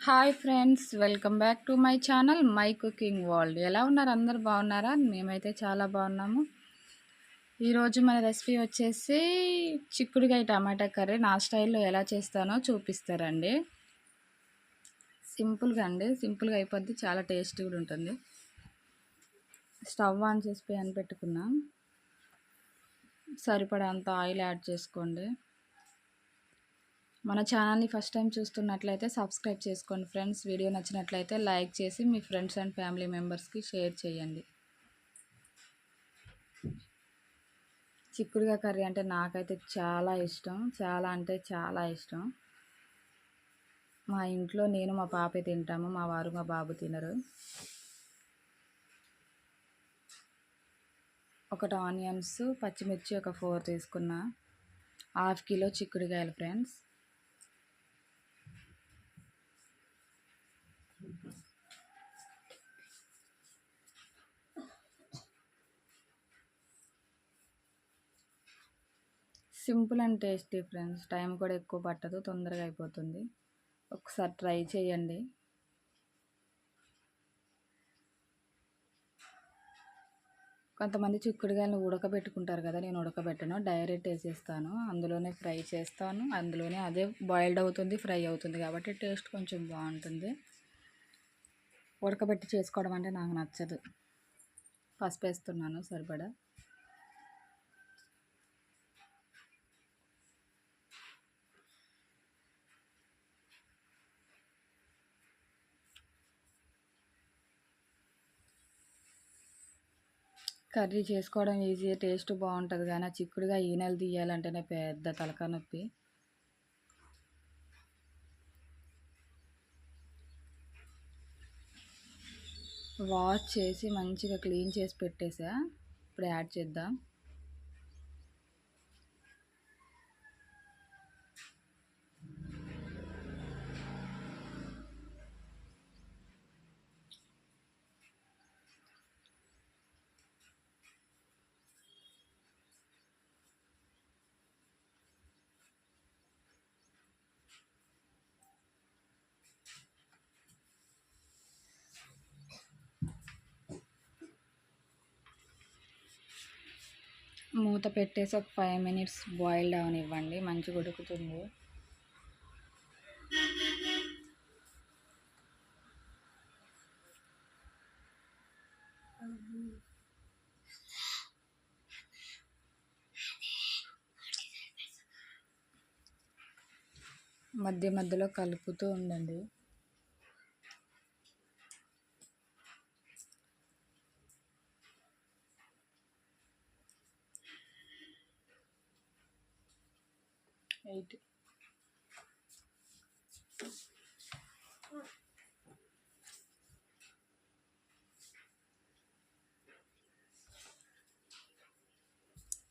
Hi friends, welcome back to my channel my cooking world. ఎలా ఉన్నారు? అందరు బాగున్నారా? మేమైతే చాలా బాగున్నాము. ఈరోజు మన రెసిపీ వచ్చేసి చిక్కుడుకాయ టమాటా కర్రీ. నా స్టైల్లో ఎలా చేస్తానో చూపిస్తారండి. సింపుల్గా అండి, సింపుల్గా అయిపోద్ది, చాలా టేస్ట్ కూడా ఉంటుంది. స్టవ్ ఆన్ చేసి ప్యాన్ పెట్టుకున్నాం. సరిపడా అంత ఆయిల్ యాడ్ చేసుకోండి. మన ఛానల్ని ఫస్ట్ టైం చూస్తున్నట్లయితే సబ్స్క్రైబ్ చేసుకోండి ఫ్రెండ్స్. వీడియో నచ్చినట్లయితే లైక్ చేసి మీ ఫ్రెండ్స్ అండ్ ఫ్యామిలీ మెంబర్స్కి షేర్ చేయండి. చిక్కుడుకాయ కర్రీ అంటే నాకైతే చాలా ఇష్టం, చాలా అంటే చాలా ఇష్టం. మా ఇంట్లో నేను మా పాపే తింటాము, మా వారు మా బాబు తినరు. ఒకటి ఆనియన్స్, పచ్చిమిర్చి ఒక 4 తీసుకున్నా. 1/2 కిలో చిక్కుడుకాయలు friends. Simple and tasty friends. Time కూడా ఎక్కువ పట్టదు, తొందరగా అయిపోతుంది. ఒకసారి ట్రై చేయండి. కొంతమంది చిక్కుడుకాయలను ఉడకబెట్టుకుంటారు కదా, నేను ఉడకబెట్టను, డైరెక్ట్ వేసేస్తాను. అందులోనే ఫ్రై చేస్తాను. అందులోనే అదే బాయిల్డ్ అవుతుంది, ఫ్రై అవుతుంది కాబట్టి టేస్ట్ కొంచెం బాగుంటుంది. ఉడకబెట్టి చేసుకోవడం అంటే నాకు నచ్చదు. పసుపు వేస్తున్నాను సరిపడా. కర్రీ చేసుకోవడం ఈజీ, టేస్ట్ బాగుంటుంది. కానీ ఆ చిక్కుడుగా ఈనెలు తీయాలంటేనే పెద్ద తలకాయ నొప్పి. వాష్ చేసి మంచిగా క్లీన్ చేసి పెట్టేసా. ఇప్పుడు యాడ్ చేద్దాం. మూత పెట్టేసి ఒక 5 మినిట్స్ బాయిల్ అవనివ్వండి, మంచిగా ఉడుకుతుంది. మధ్య మధ్యలో కలుపుతూ ఉండండి.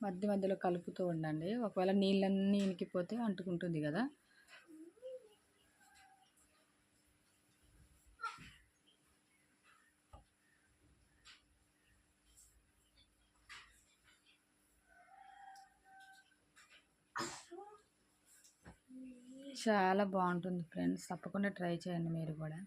మధ్య మధ్యలో కలుపుతూ ఉండండి. ఒకవేళ నీళ్ళన్నీ ఇనికిపోతే అంటుకుంటుంది కదా. చాలా బాగుంటుంది ఫ్రెండ్స్, తప్పకుండా ట్రై చేయండి మీరు కూడా.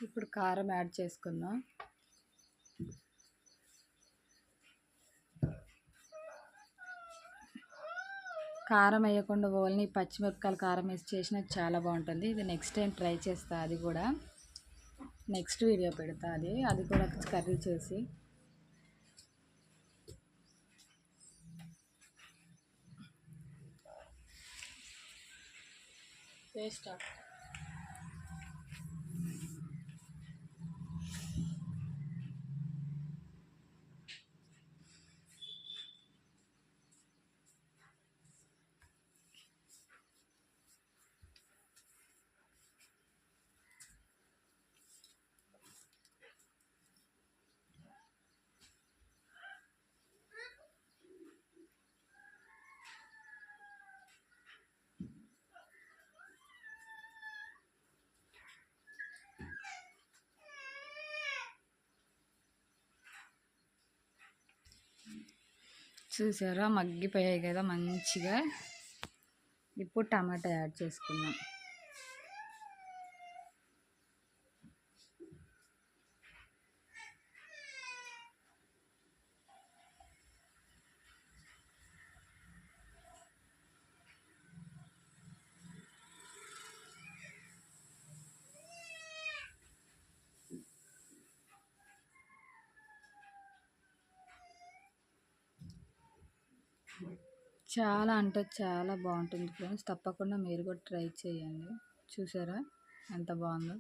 ఇప్పుడు కారం యాడ్ చేసుకుందాం. కారం వేయకుండా ఓన్లీ పచ్చిమిరపకాయలు కారం వేసి చేసినా చాలా బాగుంటుంది. ఇది నెక్స్ట్ టైం ట్రై చేస్తా, అది కూడా నెక్స్ట్ వీడియో పెడతా. అది కూడా కర్రీ చేసి. టేస్టా? చూసారా మగ్గిపోయాయి కదా మంచిగా. ఇప్పుడు టమాటా యాడ్ చేసుకుందాం. చాలా అంటే చాలా బాగుంటుంది ఫ్రెండ్స్. తప్పకుండా మీరు కూడా ట్రై చేయండి. చూసారా ఎంత బాగుందో.